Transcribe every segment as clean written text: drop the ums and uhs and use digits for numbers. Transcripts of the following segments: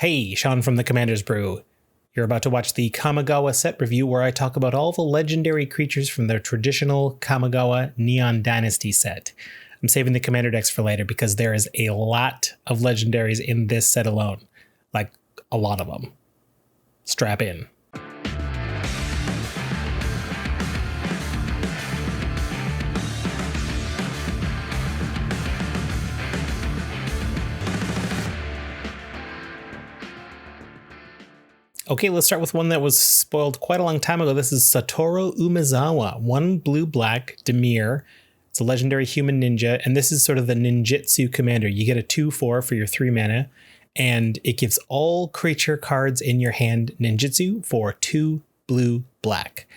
Hey, Sean from the Commander's Brew. You're about to watch the Kamigawa set review where I talk about all the legendary creatures from their traditional Kamigawa Neon Dynasty set. I'm saving the Commander decks for later because there is a lot of legendaries in this set alone. Like, a lot of them. Strap in. Okay, let's start with one that was spoiled quite a long time ago. This is Satoru Umezawa, 1 blue-black Dimir. It's a legendary human ninja, and this is sort of the ninjutsu commander. You get a 2/4 for your 3 mana, and it gives all creature cards in your hand ninjutsu for 2 blue-black.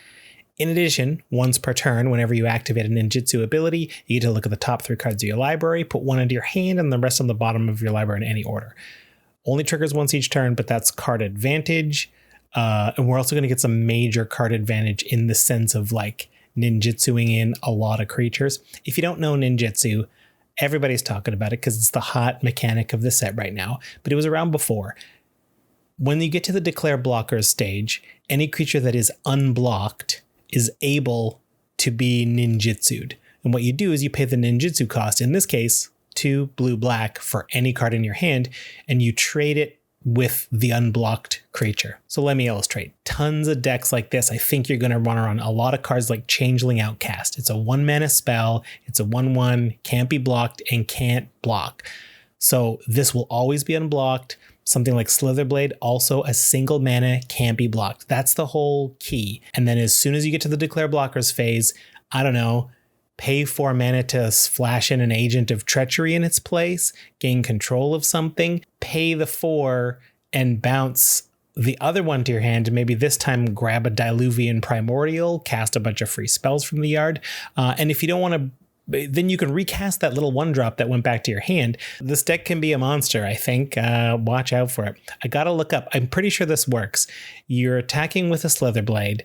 In addition, once per turn, whenever you activate a ninjutsu ability, you get to look at the top 3 cards of your library, put 1 into your hand, and the rest on the bottom of your library in any order. Only triggers once each turn, but that's card advantage. And we're also going to get some major card advantage in the sense of like ninjutsuing in a lot of creatures. If you don't know ninjutsu, everybody's talking about it because it's the hot mechanic of the set right now, but it was around before. When you get to the declare blockers stage, any creature that is unblocked is able to be ninjutsued. And what you do is you pay the ninjutsu cost, in this case, 2 blue-black for any card in your hand, and you trade it with the unblocked creature. So let me illustrate. Tons of decks like this. I think you're going to run around a lot of cards like Changeling Outcast. It's a 1-mana spell. It's a 1/1, can't be blocked, and can't block. So this will always be unblocked. Something like Slitherblade, also a single mana, can't be blocked. That's the whole key. And then as soon as you get to the declare blockers phase, I don't know, pay 4 mana to flash in an Agent of Treachery in its place, gain control of something, pay the 4 and bounce the other one to your hand, and maybe this time grab a Diluvian Primordial, cast a bunch of free spells from the yard. And if you don't want to, then you can recast that little 1-drop that went back to your hand. This deck can be a monster, I think. Watch out for it. I gotta look up. I'm pretty sure this works. You're attacking with a Slitherblade.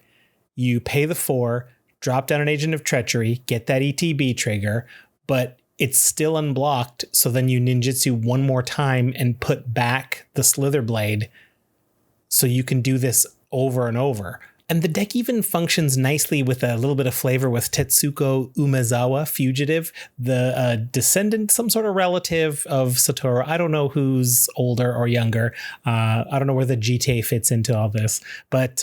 You pay the 4, drop down an Agent of Treachery, get that ETB trigger, but it's still unblocked. So then you ninjutsu 1 more time and put back the Slitherblade. So you can do this over and over. And the deck even functions nicely with a little bit of flavor with Tetsuko Umezawa, Fugitive, the descendant, some sort of relative of Satoru. I don't know who's older or younger. I don't know where the GTA fits into all this. But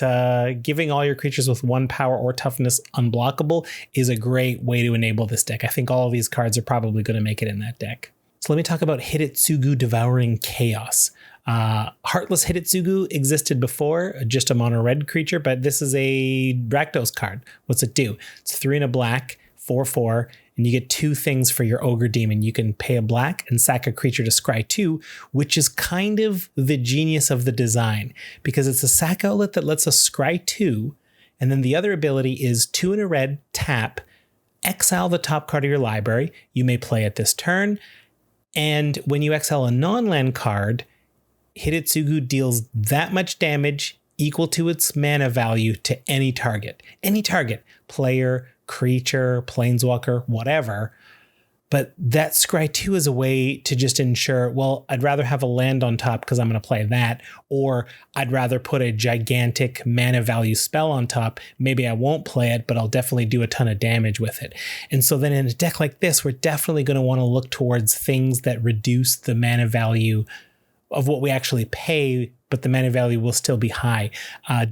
giving all your creatures with 1 power or toughness unblockable is a great way to enable this deck. I think all of these cards are probably going to make it in that deck. So let me talk about Hidetsugu Devouring Chaos. Heartless Hidetsugu existed before, just a mono red creature, but this is a Rakdos card. What's it do? It's 3 and a black, 4/4, and you get 2 things for your Ogre Demon. You can pay a black and sack a creature to scry 2, which is kind of the genius of the design, because it's a sack outlet that lets us scry 2, and then the other ability is 2 and a red, tap, exile the top card of your library. You may play it this turn, and when you exile a non-land card, Hidetsugu deals that much damage equal to its mana value to any target. Any target, player, creature, planeswalker, whatever. But that scry 2 is a way to just ensure, well, I'd rather have a land on top because I'm going to play that, or I'd rather put a gigantic mana value spell on top. Maybe I won't play it, but I'll definitely do a ton of damage with it. And so then in a deck like this, we're definitely going to want to look towards things that reduce the mana value of what we actually pay, but the mana value will still be high.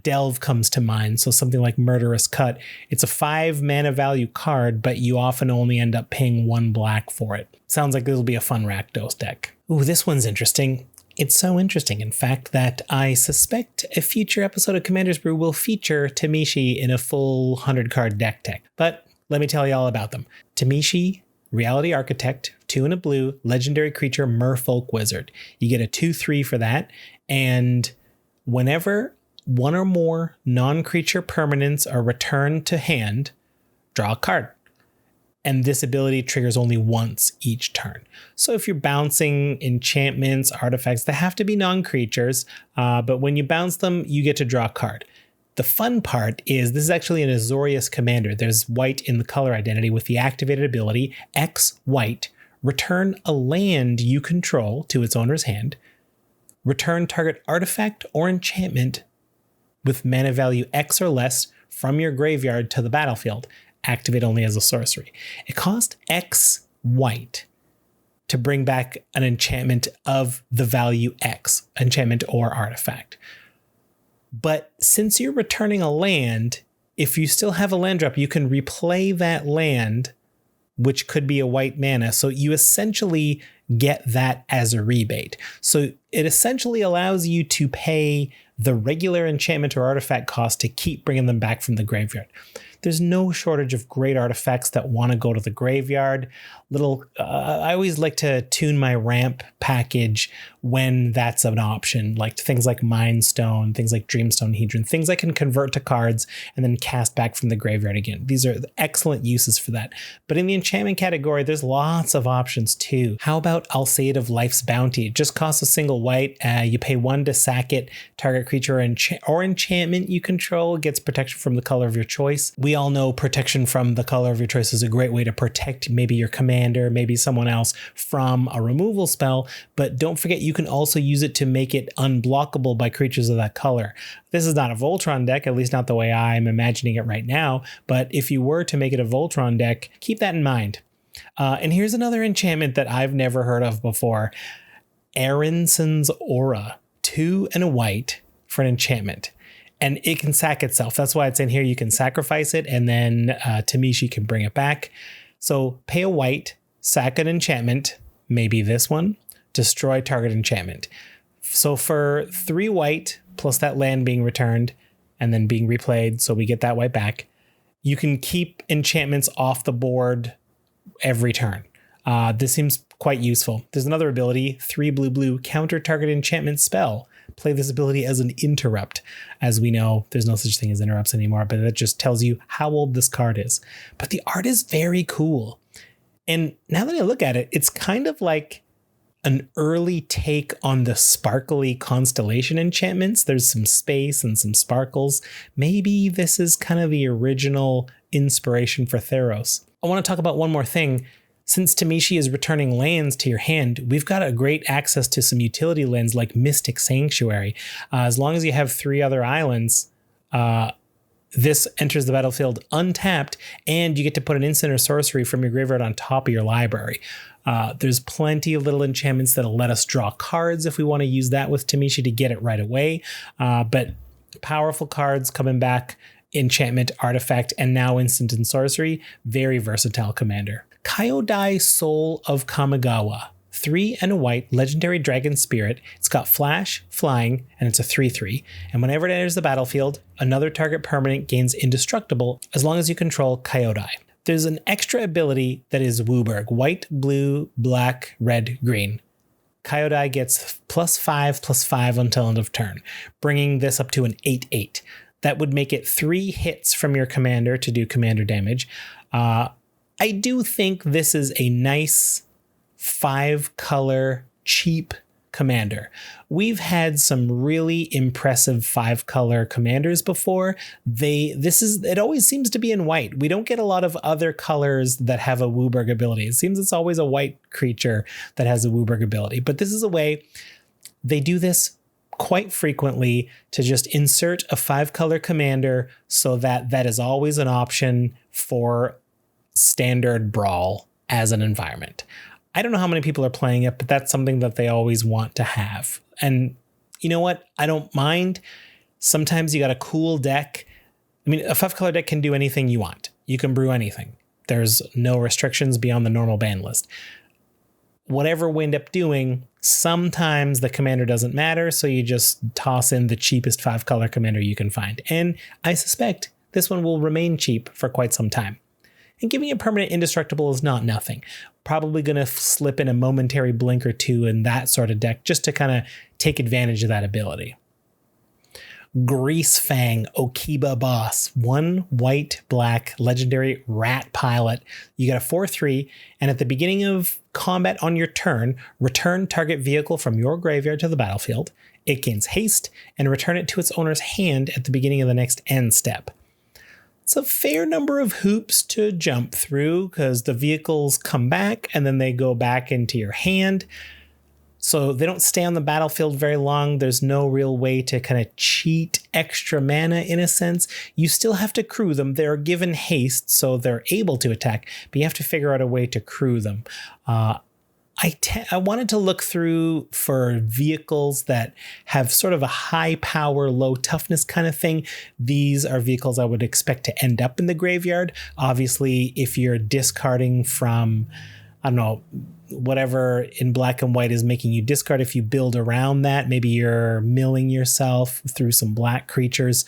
Delve comes to mind. So something like Murderous Cut. It's a 5 mana value card, but you often only end up paying 1 black for it. Sounds like this will be a fun Rakdos deck. Ooh, this one's interesting. It's so interesting, in fact, that I suspect a future episode of Commander's Brew will feature Tamishi in a full 100-card deck tech. But let me tell you all about them. Tamishi, Reality Architect, 2 and a blue, legendary creature, Merfolk Wizard. You get a 2/3 for that, and whenever 1 or more non-creature permanents are returned to hand, draw a card. And this ability triggers only once each turn. So if you're bouncing enchantments, artifacts, they have to be non-creatures, but when you bounce them, you get to draw a card. The fun part is this is actually an Azorius commander. There's white in the color identity with the activated ability, X white, return a land you control to its owner's hand. Return target artifact or enchantment with mana value X or less from your graveyard to the battlefield. Activate only as a sorcery. It cost X white to bring back an enchantment of the value X, enchantment or artifact. But since you're returning a land, if you still have a land drop, you can replay that land, which could be a white mana. So you essentially get that as a rebate. So it essentially allows you to pay the regular enchantment or artifact cost to keep bringing them back from the graveyard. There's no shortage of great artifacts that want to go to the graveyard. I always like to tune my ramp package when that's an option, like things like Mind Stone, things like Dreamstone Hedron, things I can convert to cards and then cast back from the graveyard again. These are excellent uses for that. But in the enchantment category, there's lots of options too. How about Alseid of Life's Bounty? It just costs a single white. You pay 1 to sack it. Target creature or enchantment you control gets protection from the color of your choice. We all know protection from the color of your choice is a great way to protect maybe your commander, maybe someone else from a removal spell, but don't forget you can also use it to make it unblockable by creatures of that color. This is not a Voltron deck, at least not the way I'm imagining it right now, but if you were to make it a Voltron deck, keep that in mind. And here's another enchantment that I've never heard of before. Aronson's Aura, 2 and a white for an enchantment. And it can sack itself. That's why it's in here. You can sacrifice it, and then Tamishi can bring it back. So pay a white, sack an enchantment, maybe this one, destroy target enchantment. So for 3 white, plus that land being returned, and then being replayed, so we get that white back, you can keep enchantments off the board every turn. This seems quite useful. There's another ability, 3 blue, counter target enchantment spell. Play this ability as an interrupt. As we know, there's no such thing as interrupts anymore, but that just tells you how old this card is. But the art is very cool. And now that I look at it, it's kind of like an early take on the sparkly constellation enchantments. There's some space and some sparkles. Maybe this is kind of the original inspiration for Theros. I want to talk about one more thing. Since Tamishi is returning lands to your hand, we've got a great access to some utility lands like Mystic Sanctuary. As long as you have 3 other islands, this enters the battlefield untapped, and you get to put an instant or sorcery from your graveyard on top of your library. There's plenty of little enchantments that'll let us draw cards if we want to use that with Tamishi to get it right away. But powerful cards coming back, enchantment, artifact, and now instant and sorcery. Very versatile commander. Kyodai Soul of Kamigawa, 3 and a white legendary dragon spirit. It's got flash, flying, and it's a 3/3. And whenever it enters the battlefield, another target permanent gains indestructible as long as you control Kyodai. There's an extra ability that is Wooburg, white, blue, black, red, green. Kyodai gets +5/+5 until end of turn, bringing this up to an 8/8. That would make it 3 hits from your commander to do commander damage. I do think this is a nice 5-color cheap commander. We've had some really impressive 5-color commanders before. It always seems to be in white. We don't get a lot of other colors that have a Wooburg ability. It seems it's always a white creature that has a Wooburg ability. But this is a way they do this quite frequently to just insert a 5-color commander so that is always an option for standard Brawl as an environment. I don't know how many people are playing it, but that's something that they always want to have. And you know what? I don't mind. Sometimes you got a cool deck. I mean, a 5-color deck can do anything you want. You can brew anything. There's no restrictions beyond the normal ban list. Whatever we end up doing, sometimes the commander doesn't matter, so you just toss in the cheapest 5-color commander you can find. And I suspect this one will remain cheap for quite some time. And giving it permanent indestructible is not nothing. Probably going to slip in a momentary blink or 2 in that sort of deck just to kind of take advantage of that ability. Greasefang Okiba Boss, 1 white, black, legendary rat pilot. You got a 4/3, and at the beginning of combat on your turn, return target vehicle from your graveyard to the battlefield. It gains haste, and return it to its owner's hand at the beginning of the next end step. It's a fair number of hoops to jump through because the vehicles come back and then they go back into your hand. So they don't stay on the battlefield very long. There's no real way to kind of cheat extra mana in a sense. You still have to crew them. They're given haste, so they're able to attack, but you have to figure out a way to crew them. I wanted to look through for vehicles that have sort of a high power, low toughness kind of thing. These are vehicles I would expect to end up in the graveyard. Obviously, if you're discarding from, I don't know, whatever in black and white is making you discard, if you build around that, maybe you're milling yourself through some black creatures.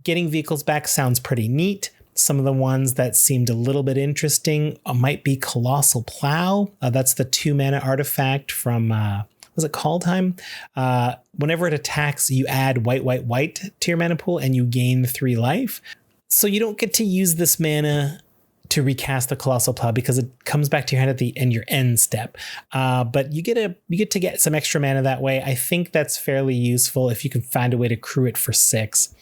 Getting vehicles back sounds pretty neat. Some of the ones that seemed a little bit interesting might be Colossal Plow. That's the 2-mana artifact from, was it Kaldheim? Whenever it attacks, you add white to your mana pool and you gain 3 life. So you don't get to use this mana to recast the Colossal Plow because it comes back to your hand at the end, your end step. But you get to get some extra mana that way. I think that's fairly useful if you can find a way to crew it for 6.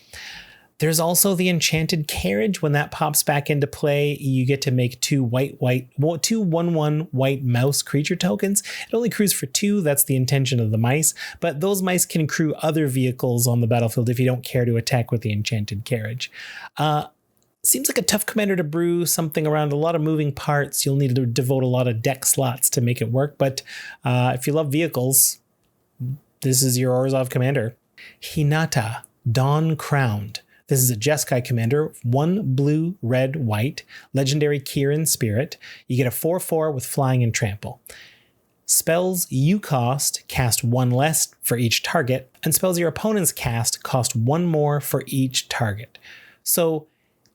There's also the Enchanted Carriage. When that pops back into play, you get to make 2 1/1 white mouse creature tokens. It only crews for 2. That's the intention of the mice. But those mice can crew other vehicles on the battlefield if you don't care to attack with the Enchanted Carriage. Seems like a tough commander to brew, something around a lot of moving parts. You'll need to devote a lot of deck slots to make it work. But if you love vehicles, this is your Orzhov commander. Hinata, Dawn Crowned. This is a Jeskai commander, 1 blue, red, white, legendary Kirin Spirit. You get a 4/4 with flying and trample. Spells you cast 1 less for each target, and spells your opponents cast cost 1 more for each target. So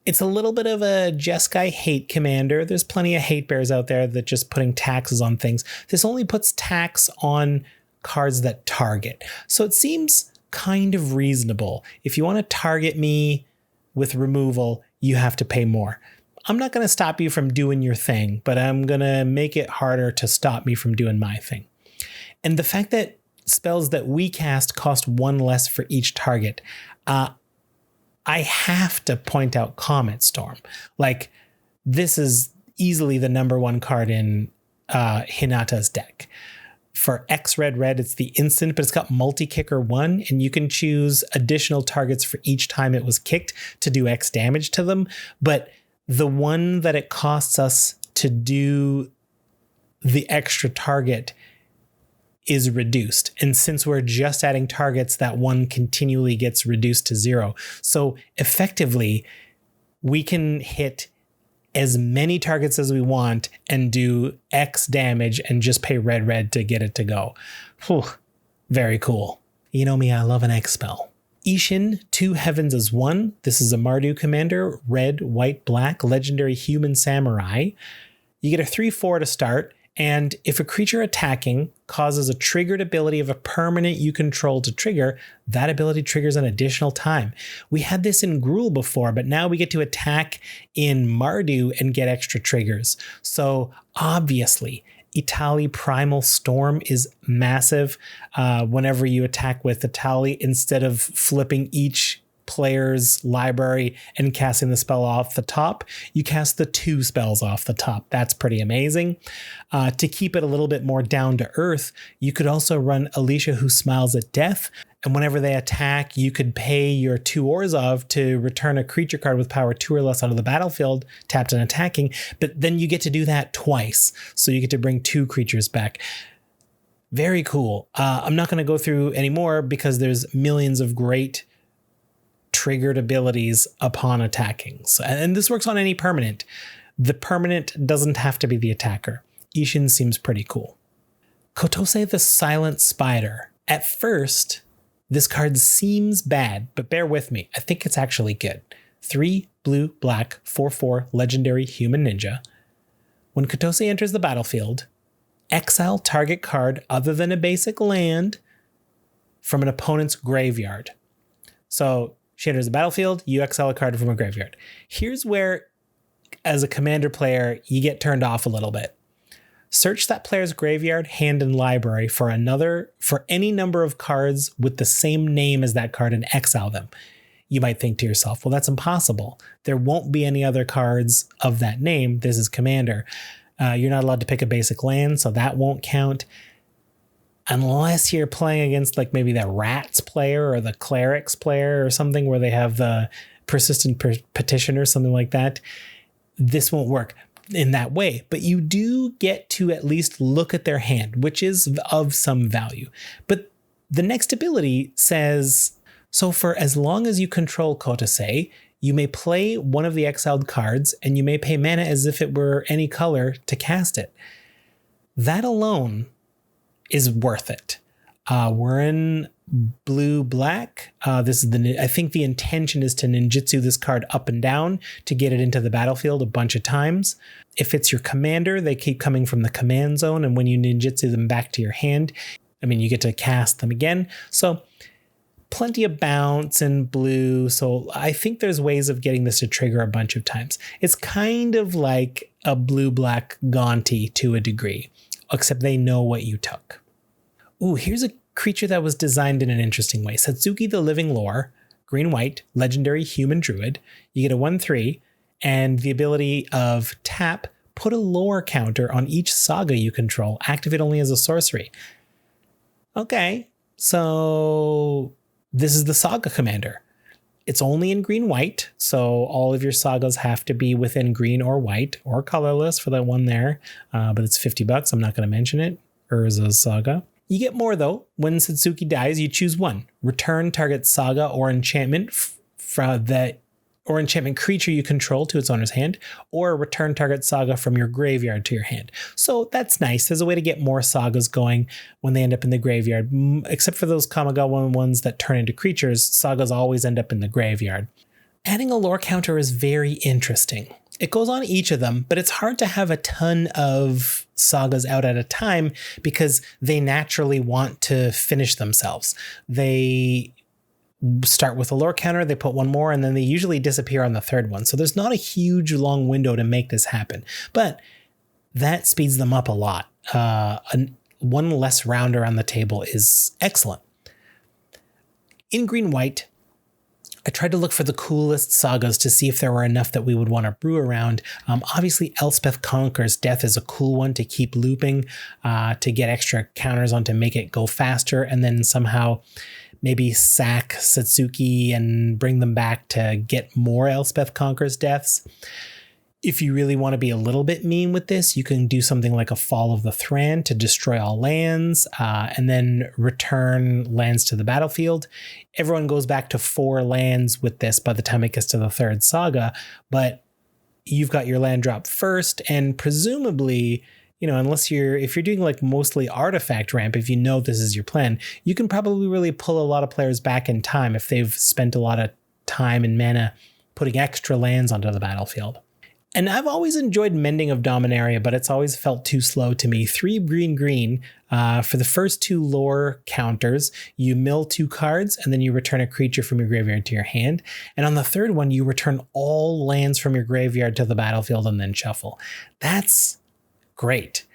it's a little bit of a Jeskai hate commander. There's plenty of hate bears out there that just putting taxes on things. This only puts tax on cards that target. So it seems kind of reasonable. If you want to target me with removal, you have to pay more. I'm not going to stop you from doing your thing, but I'm going to make it harder to stop me from doing my thing. And the fact that spells that we cast cost 1 less for each target, I have to point out Comet Storm. Like, this is easily the number 1 card in Hinata's deck. For X red, it's the instant, but it's got multi-kicker 1, and you can choose additional targets for each time it was kicked to do X damage to them. But the one that it costs us to do the extra target is reduced. And since we're just adding targets, that one continually gets reduced to 0. So effectively, we can hit as many targets as we want and do X damage and just pay red to get it to go. Whew, very cool. You know me, I love an X spell. Ishin, 2 heavens as 1. This is a Mardu commander, red, white, black, legendary human samurai. You get a 3/4 to start. And if a creature attacking causes a triggered ability of a permanent you control to trigger, that ability triggers an additional time. We had this in Gruul before, but now we get to attack in Mardu and get extra triggers. So obviously, Itali Primal Storm is massive. Whenever you attack with Itali, instead of flipping each player's library and casting the spell off the top, you cast the 2 spells off the top. That's pretty amazing. To keep it a little bit more down to earth, you could also run Alicia Who Smiles at Death, and whenever they attack, you could pay your 2 Orzhov to return a creature card with power 2 or less onto the battlefield, tapped and attacking, but then you get to do that twice, so you get to bring 2 creatures back. Very cool. I'm not going to go through any more because there's millions of great triggered abilities upon attacking. So, and this works on any permanent. The permanent doesn't have to be the attacker. Ishin seems pretty cool. Kotose the Silent Spider. At first, this card seems bad, but bear with me. I think it's actually good. 3 blue, black, 4/4 legendary human ninja. When Kotose enters the battlefield, exile target card other than a basic land from an opponent's graveyard. So she enters the battlefield, you exile a card from a graveyard. Here's where, as a commander player, you get turned off a little bit. Search that player's graveyard, hand, and library for any number of cards with the same name as that card and exile them. You might think to yourself, well, that's impossible. There won't be any other cards of that name. This is commander. You're not allowed to pick a basic land, so that won't count. unless you're playing against like maybe the Rats player or the Clerics player or something where they have the persistent petition or something like that, this won't work in that way. But you do get to at least look at their hand, which is of some value. But the next ability says, so for as long as you control Kotase, you may play one of the exiled cards and you may pay mana as if it were any color to cast it. That alone is worth it. We're in blue-black. This is I think the intention is to ninjutsu this card up and down to get it into the battlefield a bunch of times. If it's your commander, they keep coming from the command zone, and when you ninjutsu them back to your hand, you get to cast them again. So plenty of bounce and blue. So I think there's ways of getting this to trigger a bunch of times. It's kind of like a blue-black Gonti to a degree, except they know what you took. Ooh, here's a creature that was designed in an interesting way. Satsuki the Living Lore, green-white, legendary human druid. You get a 1/3 and the ability of tap, put a lore counter on each saga you control, activate only as a sorcery. Okay, so this is the saga commander. It's only in green-white, so all of your sagas have to be within green or white or colorless for that one there, but it's $50. I'm not going to mention it. Urza's saga. You get more though. When Satsuki dies, you choose one. Return target saga or enchantment from the or enchantment creature you control to its owner's hand, or return target saga from your graveyard to your hand. So that's nice. There's a way to get more sagas going when they end up in the graveyard. Except for those Kamigawa ones that turn into creatures, sagas always end up in the graveyard. Adding a lore counter is very interesting. It goes on each of them, but it's hard to have a ton of sagas out at a time because they naturally want to finish themselves. They start with a lore counter, they put one more, and then they usually disappear on the third one. So there's not a huge long window to make this happen, but that speeds them up a lot. One less rounder on the table is excellent. In green-white, I tried to look for the coolest sagas to see if there were enough that we would want to brew around. Obviously, Elspeth Conquers Death is a cool one to keep looping, to get extra counters on to make it go faster, and then somehow maybe sack Satsuki and bring them back to get more Elspeth Conquers Deaths. If you really want to be a little bit mean with this, you can do something like a Fall of the Thran to destroy all lands, and then return lands to the battlefield. Everyone goes back to 4 lands with this by the time it gets to the third saga, but you've got your land drop first, and presumably, if you're doing like mostly artifact ramp, if you know this is your plan, you can probably really pull a lot of players back in time if they've spent a lot of time and mana putting extra lands onto the battlefield. And I've always enjoyed Mending of Dominaria, but it's always felt too slow to me. 3 green. For the first 2 lore counters, you mill 2 cards, and then you return a creature from your graveyard to your hand. And on the third one, you return all lands from your graveyard to the battlefield and then shuffle. That's great.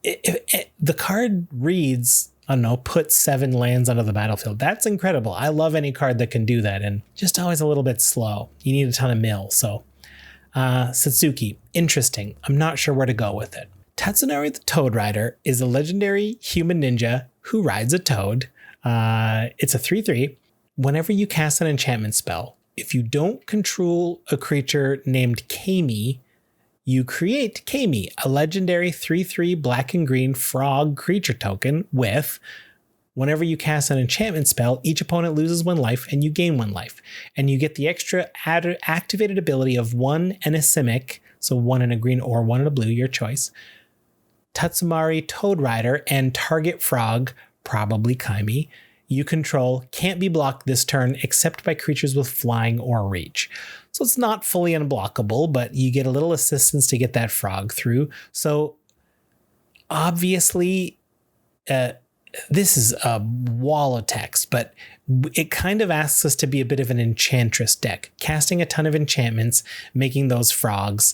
The card reads, put 7 lands onto the battlefield. That's incredible. I love any card that can do that, and just always a little bit slow. You need a ton of mill, so... Satsuki, interesting. I'm not sure where to go with it. Tatsunari the Toad Rider is a legendary human ninja who rides a toad. It's a 3/3. Whenever you cast an enchantment spell, if you don't control a creature named Kami, you create Kami, a legendary 3/3 black and green frog creature token with... Whenever you cast an enchantment spell, each opponent loses 1 life and you gain 1 life. And you get the extra activated ability of 1 and a Simic, so 1 and a green or 1 and a blue, your choice. Tatsumari Toad Rider and target frog, probably Kaimi, you control can't be blocked this turn except by creatures with flying or reach. So it's not fully unblockable, but you get a little assistance to get that frog through. So obviously... this is a wall of text, but it kind of asks us to be a bit of an enchantress deck, casting a ton of enchantments, making those frogs.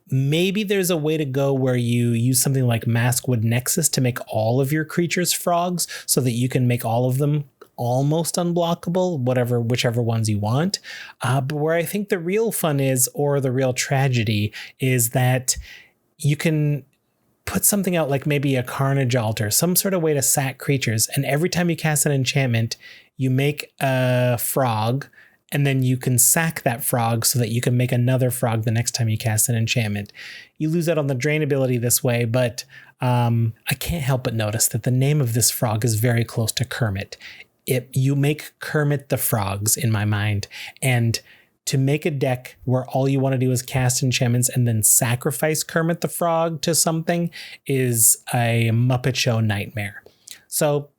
Maybe there's a way to go where you use something like Maskwood Nexus to make all of your creatures frogs so that you can make all of them almost unblockable, whichever ones you want. But where I think the real fun is, or the real tragedy, is that you can put something out like maybe a Carnage Altar, some sort of way to sack creatures. And every time you cast an enchantment, you make a frog, and then you can sack that frog so that you can make another frog the next time you cast an enchantment. You lose out on the drain ability this way, but I can't help but notice that the name of this frog is very close to Kermit. You make Kermit the Frogs in my mind. And to make a deck where all you want to do is cast enchantments and then sacrifice Kermit the Frog to something is a Muppet Show nightmare. So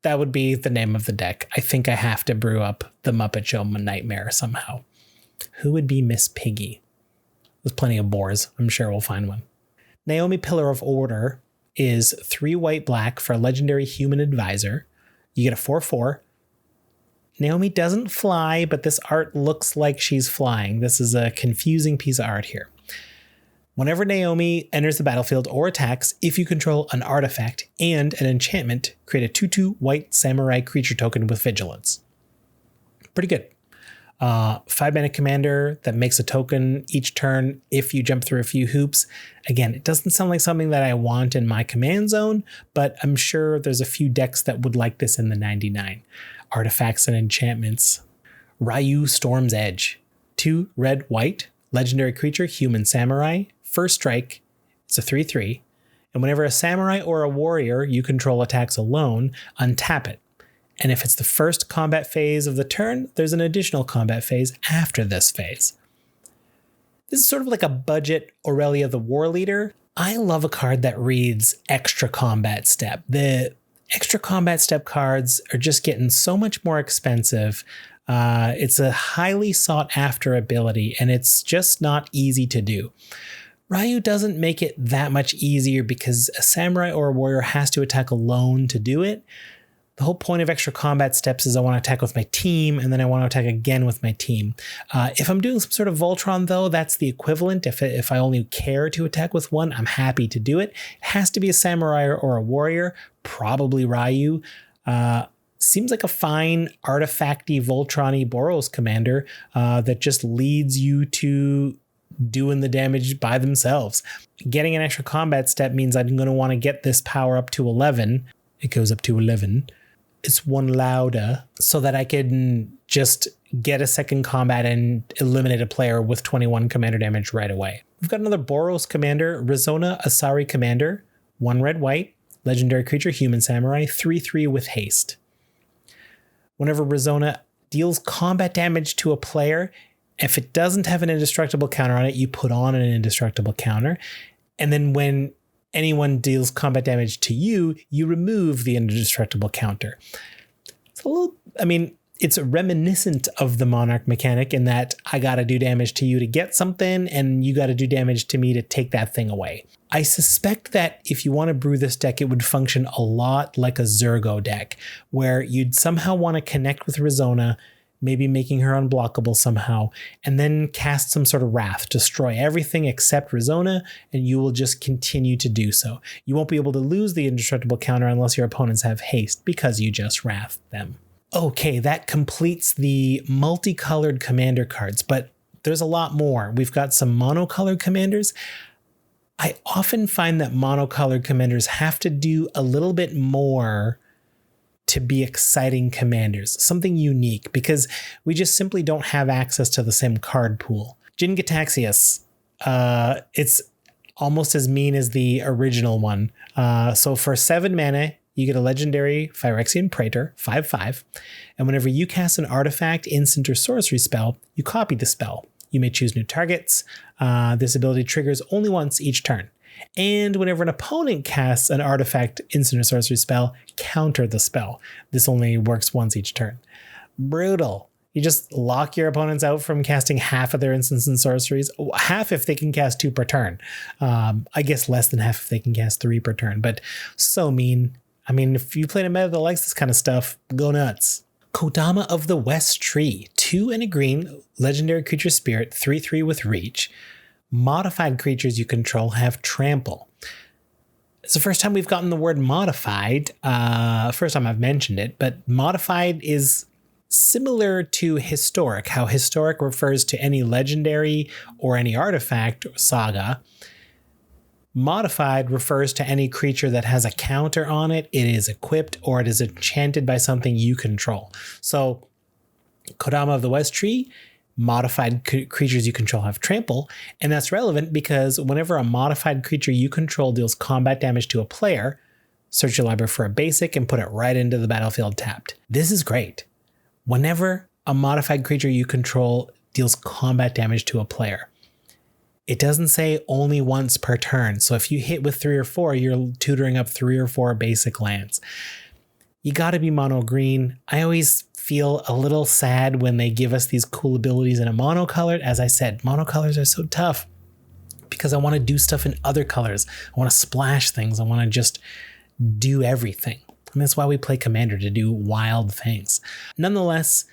that would be the name of the deck. I think I have to brew up the Muppet Show nightmare somehow. Who would be Miss Piggy? There's plenty of boars. I'm sure we'll find one. Naomi Pillar of Order is 3 white-black for a legendary human advisor. You get a 4/4. Naomi doesn't fly, but this art looks like she's flying. This is a confusing piece of art here. Whenever Naomi enters the battlefield or attacks, if you control an artifact and an enchantment, create a 2/2 white samurai creature token with vigilance. Pretty good. 5-mana commander that makes a token each turn if you jump through a few hoops. Again, it doesn't sound like something that I want in my command zone, but I'm sure there's a few decks that would like this in the 99. Artifacts and enchantments. Ryu Storm's Edge. 2 red, white, legendary creature, human samurai. First strike, it's a 3/3. And whenever a samurai or a warrior you control attacks alone, untap it. And if it's the first combat phase of the turn, there's an additional combat phase after this phase. This is sort of like a budget Aurelia the War Leader. I love a card that reads extra combat step. The extra combat step cards are just getting so much more expensive. It's a highly sought after ability, and it's just not easy to do. Ryu doesn't make it that much easier because a samurai or a warrior has to attack alone to do it. The whole point of extra combat steps is I want to attack with my team, and then I want to attack again with my team. If I'm doing some sort of Voltron, though, that's the equivalent. If I only care to attack with one, I'm happy to do it. It has to be a samurai or a warrior, probably Ryu. Seems like a fine artifacty Voltron-y Boros commander that just leads you to doing the damage by themselves. Getting an extra combat step means I'm going to want to get this power up to 11. It goes up to 11. It's 1 louder so that I can just get a second combat and eliminate a player with 21 commander damage right away. We've got another Boros commander, Rizona Asari commander, 1 red, white, legendary creature, human samurai, 3/3 with haste. Whenever Rizona deals combat damage to a player, if it doesn't have an indestructible counter on it, you put on an indestructible counter. And then when anyone deals combat damage to you, you remove the indestructible counter. It's a little, it's reminiscent of the Monarch mechanic in that I got to do damage to you to get something, and you got to do damage to me to take that thing away. I suspect that if you want to brew this deck, it would function a lot like a Zergo deck, where you'd somehow want to connect with Rizona, maybe making her unblockable somehow, and then cast some sort of Wrath, destroy everything except Rizona, and you will just continue to do so. You won't be able to lose the indestructible counter unless your opponents have haste, because you just Wrath them. Okay, that completes the multicolored commander cards, but there's a lot more. We've got some monocolored commanders. I often find that monocolored commanders have to do a little bit more to be exciting commanders, something unique, because we just simply don't have access to the same card pool. Jin Gitaxias, it's almost as mean as the original one. So for 7 mana, you get a legendary Phyrexian Praetor, 5/5, and whenever you cast an artifact, instant, or sorcery spell, you copy the spell. You may choose new targets. This ability triggers only once each turn. And whenever an opponent casts an artifact, instant, or sorcery spell, counter the spell. This only works once each turn. Brutal. You just lock your opponents out from casting half of their instants and sorceries. Half if they can cast 2 per turn. I guess less than half if they can cast 3 per turn. But so mean. If you play a meta that likes this kind of stuff, go nuts. Kodama of the West Tree. 2 and a green, legendary creature spirit, 3/3 with reach. Modified creatures you control have trample. It's the first time we've gotten the word modified. First time I've mentioned it, but modified is similar to historic, how historic refers to any legendary or any artifact or saga. Modified refers to any creature that has a counter on it, it is equipped, or it is enchanted by something you control. So Kodama of the West Tree, modified creatures you control have trample, and that's relevant because whenever a modified creature you control deals combat damage to a player, search your library for a basic and put it right into the battlefield tapped. This is great. Whenever a modified creature you control deals combat damage to a player, it doesn't say only once per turn. So if you hit with 3 or 4, you're tutoring up 3 or 4 basic lands. You got to be mono green. I always feel a little sad when they give us these cool abilities in a monocolored. As I said, monocolors are so tough because I want to do stuff in other colors. I want to splash things. I want to just do everything. And that's why we play Commander, to do wild things. Nonetheless,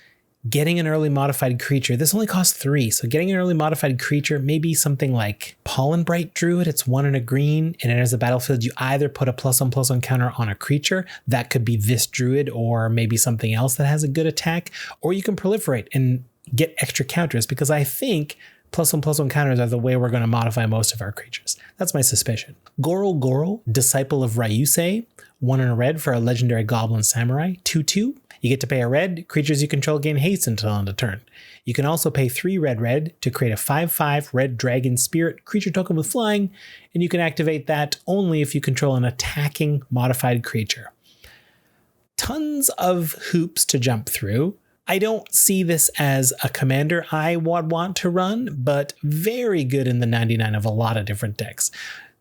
getting an early modified creature, this only costs 3. So getting an early modified creature, maybe something like Pollen Bright Druid, it's 1 and a green, and enters the battlefield. You either put a +1/+1 counter on a creature, that could be this Druid or maybe something else that has a good attack, or you can proliferate and get extra counters, because I think +1/+1 counters are the way we're going to modify most of our creatures. That's my suspicion. Goro, Disciple of Ryusei, 1 and a red for a legendary Goblin Samurai, 2/2. You get to pay a red, creatures you control gain haste until end of turn. You can also pay 3 red to create a 5/5 red dragon spirit creature token with flying, and you can activate that only if you control an attacking modified creature. Tons of hoops to jump through. I don't see this as a commander I would want to run, but very good in the 99 of a lot of different decks.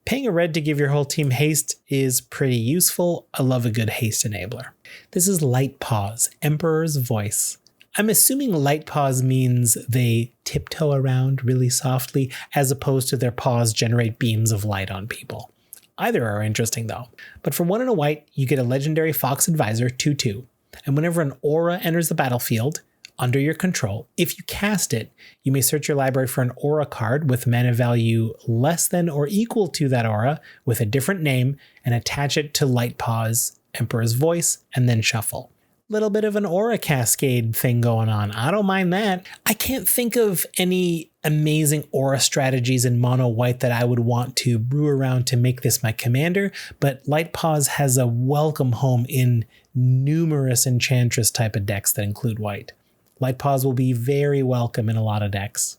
Paying a red to give your whole team haste is pretty useful. I love a good haste enabler. This is Light Paws, Emperor's Voice. I'm assuming Light Paws means they tiptoe around really softly, as opposed to their paws generate beams of light on people. Either are interesting though. But for 1 and a white, you get a legendary Fox Advisor, 2/2. And whenever an aura enters the battlefield under your control, if you cast it, you may search your library for an aura card with mana value less than or equal to that aura with a different name and attach it to Light Paws, Emperor's Voice, and then shuffle. Little bit of an aura cascade thing going on. I don't mind that. I can't think of any amazing aura strategies in mono white that I would want to brew around to make this my commander, but Light Paws has a welcome home in numerous Enchantress type of decks that include white. Light Paws will be very welcome in a lot of decks.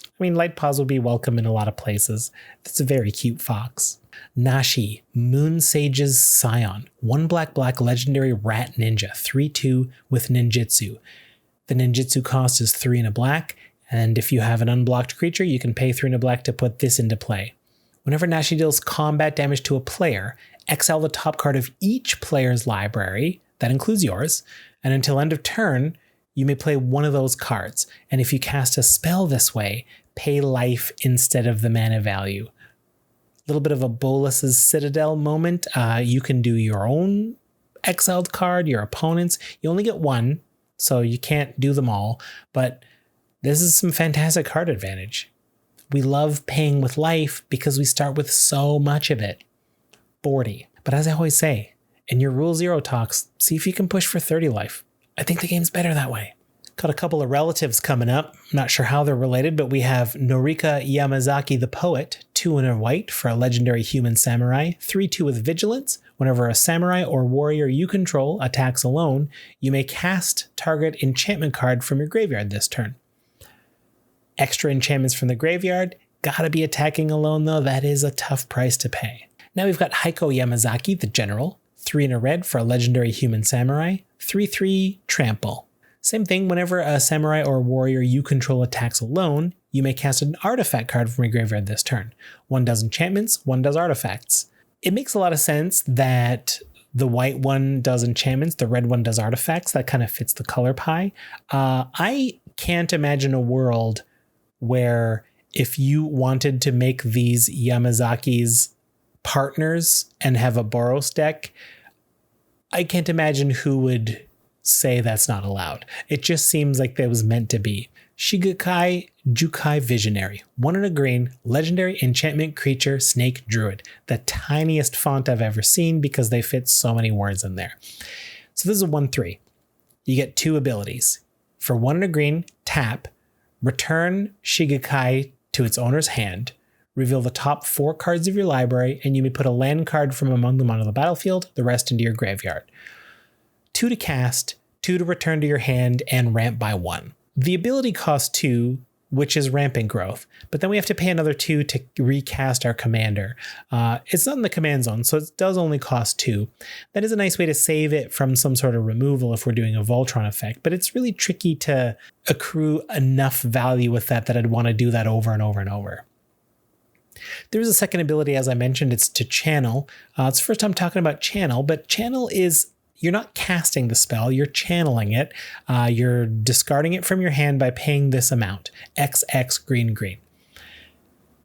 I mean, Light Paws will be welcome in a lot of places. It's a very cute fox. Nashi, Moon Sage's Scion, 1 black legendary rat ninja, 3/2 with ninjutsu. The ninjutsu cost is 3 and a black, and if you have an unblocked creature, you can pay 3 and a black to put this into play. Whenever Nashi deals combat damage to a player, exile the top card of each player's library, that includes yours, and until end of turn, you may play one of those cards. And if you cast a spell this way, pay life instead of the mana value. A little bit of a Bolas's Citadel moment. You can do your own exiled card, your opponent's. You only get 1, so you can't do them all, but this is some fantastic card advantage. We love paying with life because we start with so much of it. 40. But as I always say, in your Rule 0 talks, see if you can push for 30 life. I think the game's better that way. Got a couple of relatives coming up. Not sure how they're related, but we have Norika Yamazaki the Poet, 2 and a white for a legendary human samurai, 3/2 with vigilance. Whenever a samurai or warrior you control attacks alone, you may cast target enchantment card from your graveyard this turn. Extra enchantments from the graveyard. Gotta be attacking alone though. That is a tough price to pay. Now we've got Heiko Yamazaki, the General, 3 and a red for a legendary human samurai, 3/3 trample. Same thing, whenever a samurai or warrior you control attacks alone, you may cast an artifact card from your graveyard this turn. 1 does enchantments, 1 does artifacts. It makes a lot of sense that the white one does enchantments, the red one does artifacts. That kind of fits the color pie. I can't imagine a world where if you wanted to make these Yamazaki's partners and have a Boros deck, I can't imagine who would say that's not allowed. It just seems like that was meant to be. Shigekai Jukai Visionary, 1 and a green, legendary enchantment creature snake druid. The tiniest font I've ever seen because they fit so many words in there. So this is a 1/3. You get 2 abilities. For 1 and a green, tap, return Shigekai to its owner's hand, reveal the top 4 cards of your library, and you may put a land card from among them onto the battlefield, the rest into your graveyard. 2 to cast, 2 to return to your hand, and ramp by 1. The ability costs 2, which is rampant growth, but then we have to pay another 2 to recast our commander. It's not in the command zone, so it does only cost 2. That is a nice way to save it from some sort of removal if we're doing a Voltron effect, but it's really tricky to accrue enough value with that I'd want to do that over and over and over. There's a second ability, as I mentioned, it's to channel. It's the first time talking about channel, but channel is, you're not casting the spell, you're channeling it. You're discarding it from your hand by paying this amount, XX green green.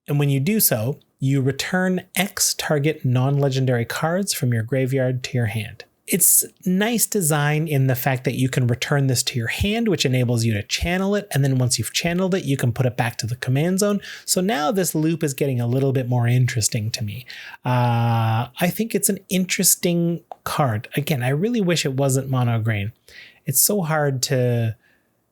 And when you do so, you return X target non-legendary cards from your graveyard to your hand. It's nice design in the fact that you can return this to your hand, which enables you to channel it. And then once you've channeled it, you can put it back to the command zone. So now this loop is getting a little bit more interesting to me. I think it's an interesting card. Again, I really wish it wasn't mono green. It's so hard to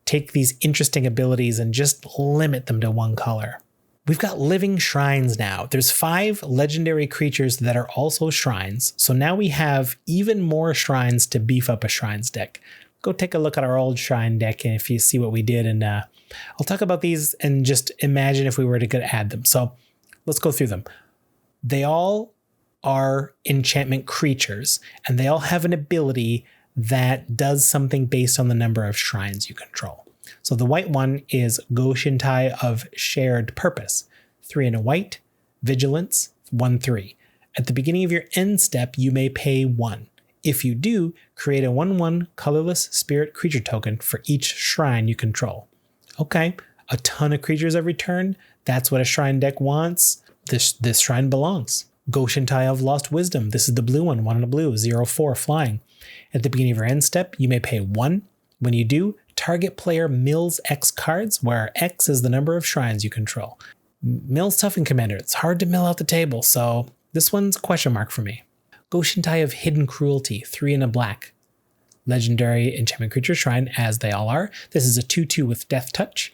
take these interesting abilities and just limit them to one color. We've got living shrines now. There's 5 legendary creatures that are also shrines. So now we have even more shrines to beef up a shrines deck. Go take a look at our old shrine deck and if you see what we did. And I'll talk about these and just imagine if we were to add them. So let's go through them. They all are enchantment creatures and they all have an ability that does something based on the number of shrines you control. So the white one is Goshintai of Shared Purpose. 3 and a white, Vigilance, 1/3. At the beginning of your end step, you may pay 1. If you do, create a 1/1 colorless spirit creature token for each shrine you control. Okay, a ton of creatures every turn. That's what a shrine deck wants. This shrine belongs. Goshintai of Lost Wisdom. This is the blue one, 1 and a blue, 0/4 flying. At the beginning of your end step, you may pay 1. When you do, target player mills X cards, where X is the number of shrines you control. Mill's tough in Commander. It's hard to mill out the table, so this one's a question mark for me. Goshintai of Hidden Cruelty, 3 and a black. Legendary enchantment creature shrine, as they all are. This is a 2/2 with Death Touch.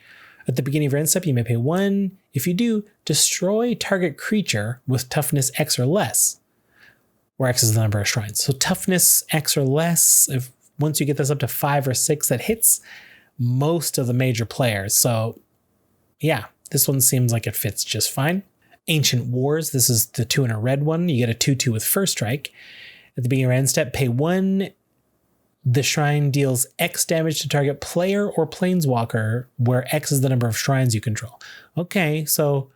At the beginning of your end step, you may pay 1. If you do, destroy target creature with toughness X or less, where X is the number of shrines. So toughness X or less, once you get this up to 5 or 6, that hits most of the major players. So yeah, this one seems like it fits just fine. Ancient Wars, this is the 2 and a red one. You get a 2/2 with First Strike. At the beginning of your end step, pay 1. The shrine deals X damage to target player or planeswalker, where X is the number of shrines you control. Okay, so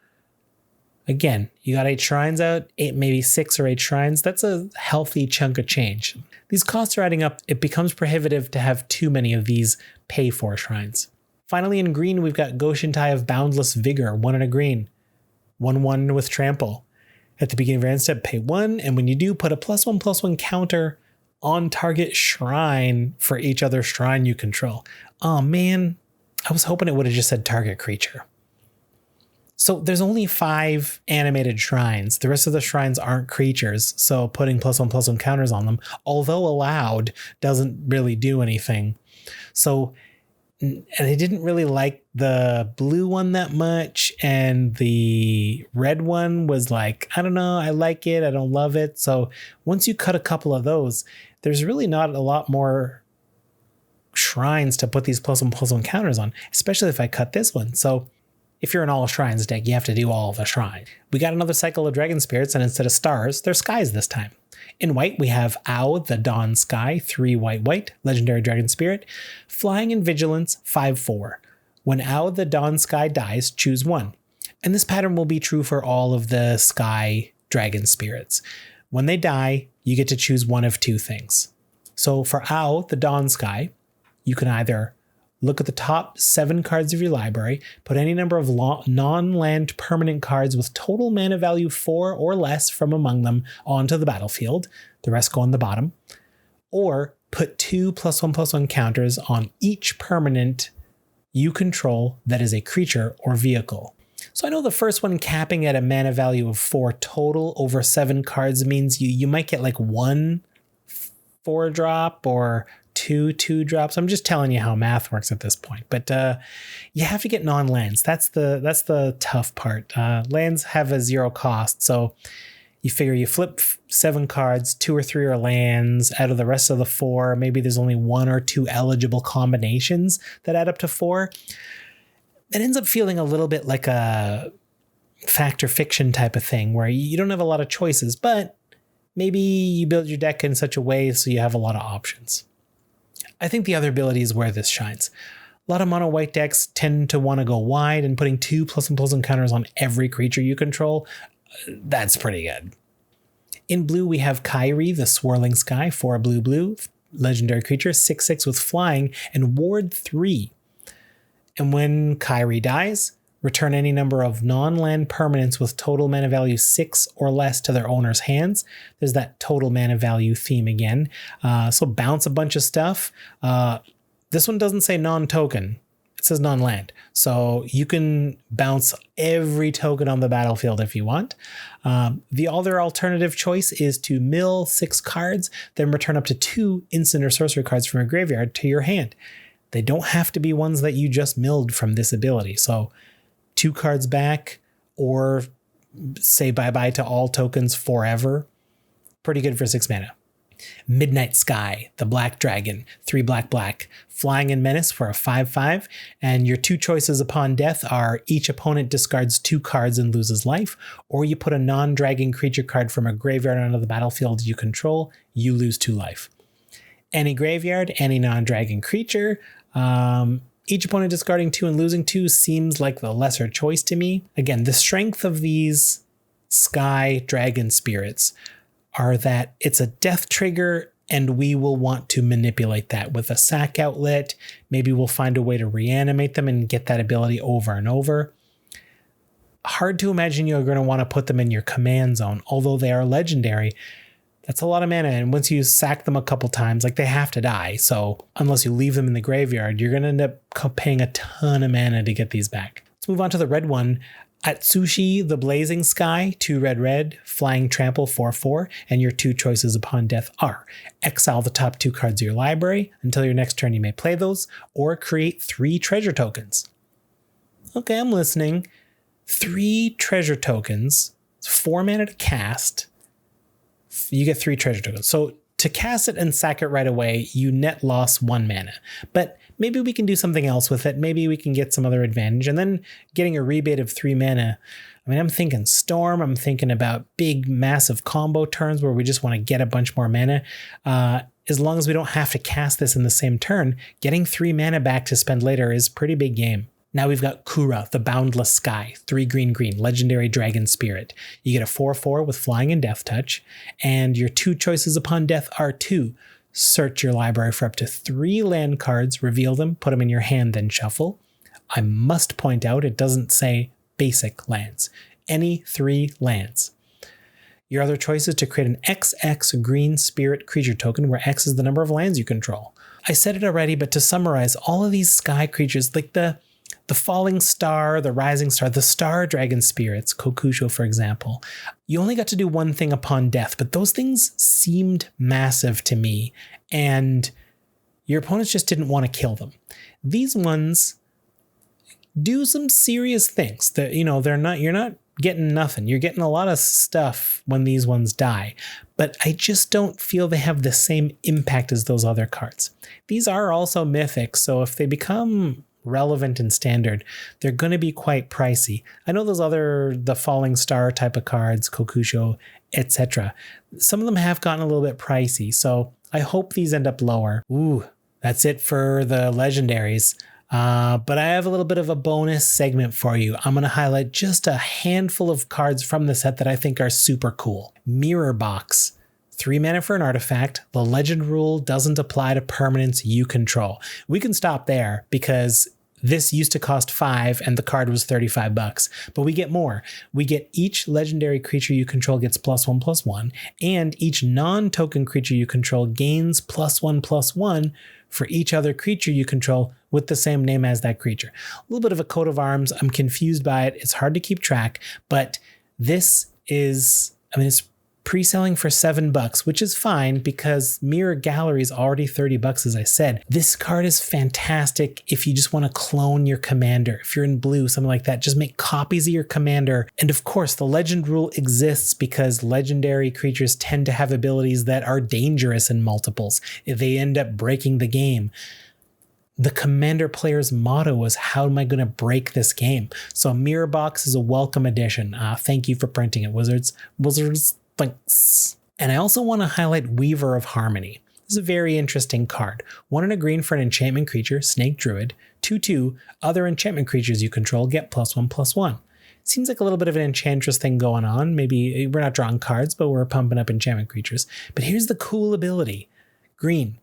again, you got 8 shrines out, maybe 6 or 8 shrines. That's a healthy chunk of change. These costs are adding up. It becomes prohibitive to have too many of these pay for shrines. Finally, in green, we've got Goshintai of Boundless Vigor, 1 and a green, 1/1 with Trample. At the beginning of your end step, pay 1. And when you do, put a +1/+1 counter on target shrine for each other shrine you control. Oh man, I was hoping it would have just said target creature. So there's only 5 animated shrines. The rest of the shrines aren't creatures, so putting +1/+1 counters on them, although allowed, doesn't really do anything. So, and I didn't really like the blue one that much, and the red one was like, I don't know, I like it, I don't love it. So once you cut a couple of those, there's really not a lot more shrines to put these +1/+1 counters on, especially if I cut this one. So if you're an all shrines deck, you have to do all the shrines. We got another cycle of dragon spirits, and instead of stars, they're skies this time. In white, we have Ow, the Dawn Sky, 3 white, legendary dragon spirit, flying in vigilance, 5/4. When Ow, the Dawn Sky dies, choose 1. And this pattern will be true for all of the sky dragon spirits. When they die, you get to choose one of 2 things. So for Ow, the Dawn Sky, you can either look at the top 7 cards of your library, put any number of non-land permanent cards with total mana value 4 or less from among them onto the battlefield. The rest go on the bottom. Or put 2 +1/+1 counters on each permanent you control that is a creature or vehicle. So I know the first one capping at a mana value of 4 total over 7 cards means you might get like 1 4-drop or 2 2-drops. I'm just telling you how math works at this point. But you have to get non-lands. That's the tough part. Lands have a 0 cost, so you figure you flip 7 cards, 2 or 3 are lands. Out of the rest of the 4, maybe there's only 1 or 2 eligible combinations that add up to 4. It ends up feeling a little bit like a fact or fiction type of thing where you don't have a lot of choices, but maybe you build your deck in such a way so you have a lot of options. I think the other ability is where this shines. A lot of mono white decks tend to want to go wide, and putting 2 +1/+1 encounters on every creature you control, that's pretty good. In blue, we have Kyrie, the Swirling Sky, 4 blue, legendary creature, 6/6 with flying and ward 3. And when Kyrie dies, return any number of non-land permanents with total mana value 6 or less to their owner's hands. There's that total mana value theme again. So bounce a bunch of stuff. This one doesn't say non-token. It says non-land. So you can bounce every token on the battlefield if you want. The other alternative choice is to mill 6 cards, then return up to 2 instant or sorcery cards from your graveyard to your hand. They don't have to be ones that you just milled from this ability. So 2 cards back, or say bye-bye to all tokens forever. Pretty good for 6 mana. Midnight Sky, the Black Dragon, 3 black, flying and menace for a 5/5. And your 2 choices upon death are each opponent discards 2 cards and loses life, or you put a non-dragon creature card from a graveyard onto the battlefield you control, you lose 2 life. Any graveyard, any non-dragon creature. Each opponent discarding 2 and losing 2 seems like the lesser choice to me. Again, the strength of these Sky Dragon Spirits are that it's a death trigger, and we will want to manipulate that with a sack outlet. Maybe we'll find a way to reanimate them and get that ability over and over. Hard to imagine you're going to want to put them in your command zone, although they are legendary. That's a lot of mana, and once you sack them a couple times, like, they have to die. So unless you leave them in the graveyard, you're going to end up paying a ton of mana to get these back. Let's move on to the red one. Atsushi, the Blazing Sky, 2 red, flying trample 4/4, and your 2 choices upon death are exile the top 2 cards of your library. Until your next turn, you may play those, or create 3 treasure tokens. Okay, I'm listening. 3 treasure tokens, 4 mana to cast. You get 3 treasure tokens. So to cast it and sack it right away, you net loss 1 mana. But maybe we can do something else with it. Maybe we can get some other advantage. And then getting a rebate of 3 mana. I mean, I'm thinking Storm. I'm thinking about big, massive combo turns where we just want to get a bunch more mana. As long as we don't have to cast this in the same turn, getting 3 mana back to spend later is a pretty big game. Now we've got Kura, the Boundless Sky, 3 green, legendary dragon spirit. You get a 4/4 with flying and death touch, and your 2 choices upon death are 2. Search your library for up to 3 land cards, reveal them, put them in your hand, then shuffle. I must point out it doesn't say basic lands. Any 3 lands. Your other choice is to create an XX green spirit creature token, where X is the number of lands you control. I said it already, but to summarize, all of these sky creatures, like the falling star, the rising star, the star dragon spirits, Kokusho, for example, you only got to do 1 thing upon death, but those things seemed massive to me, and your opponents just didn't want to kill them. These ones do some serious things. That, you're not getting nothing. You're getting a lot of stuff when these ones die, but I just don't feel they have the same impact as those other cards. These are also mythic, so if they become relevant and standard, they're going to be quite pricey. I know the falling star type of cards, Kokusho, etc. Some of them have gotten a little bit pricey, so I hope these end up lower. Ooh, that's it for the legendaries. But I have a little bit of a bonus segment for you. I'm going to highlight just a handful of cards from the set that I think are super cool. Mirror Box. 3 mana for an artifact. The legend rule doesn't apply to permanents you control. We can stop there because this used to cost 5 and the card was $35, but we get more. We get each legendary creature you control gets +1/+1, and each non-token creature you control gains +1/+1 for each other creature you control with the same name as that creature. A little bit of a coat of arms. I'm confused by it. It's hard to keep track, but this is, it's pre-selling for $7, which is fine because Mirror Gallery is already $30, as I said. This card is fantastic if you just want to clone your commander. If you're in blue, something like that, just make copies of your commander. And of course, the legend rule exists because legendary creatures tend to have abilities that are dangerous in multiples. If they end up breaking the game. The Commander player's motto was, how am I going to break this game? So Mirror Box is a welcome addition. Thank you for printing it, Wizards. Thanks. And I also want to highlight Weaver of Harmony. This is a very interesting card. 1 and a green for an enchantment creature, Snake Druid. 2/2, other enchantment creatures you control get +1/+1. Seems like a little bit of an Enchantress thing going on. Maybe we're not drawing cards, but we're pumping up enchantment creatures. But here's the cool ability. Green.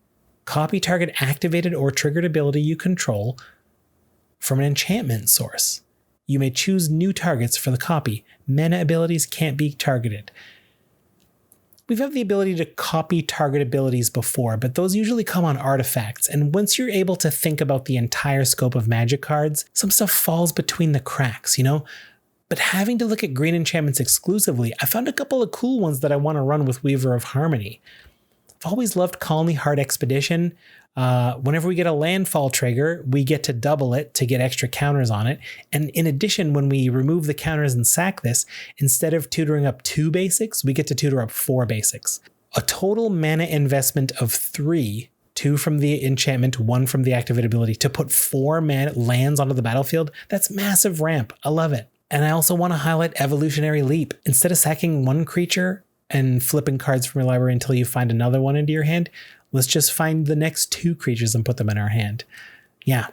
Copy target activated or triggered ability you control from an enchantment source. You may choose new targets for the copy. Mana abilities can't be targeted. We've had the ability to copy target abilities before, but those usually come on artifacts. And once you're able to think about the entire scope of Magic cards, some stuff falls between the cracks, you know? But having to look at green enchantments exclusively, I found a couple of cool ones that I want to run with Weaver of Harmony. I've always loved Colony Heart Expedition. Whenever we get a landfall trigger, we get to double it to get extra counters on it. And in addition, when we remove the counters and sack this, instead of tutoring up 2 basics, we get to tutor up 4 basics. A total mana investment of 3, 2 from the enchantment, 1 from the activated ability, to put 4 lands onto the battlefield. That's massive ramp. I love it. And I also want to highlight Evolutionary Leap. Instead of sacking 1 creature and flipping cards from your library until you find another one into your hand, let's just find the next 2 creatures and put them in our hand. Yeah,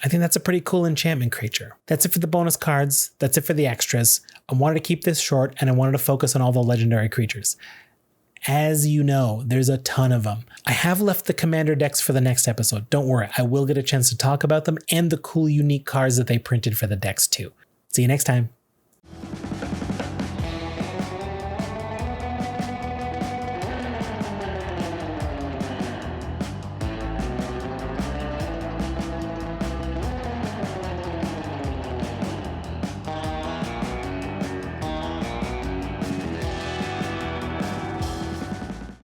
I think that's a pretty cool enchantment creature. That's it for the bonus cards. That's it for the extras. I wanted to keep this short and I wanted to focus on all the legendary creatures. As you know, there's a ton of them. I have left the commander decks for the next episode. Don't worry, I will get a chance to talk about them and the cool unique cards that they printed for the decks too. See you next time.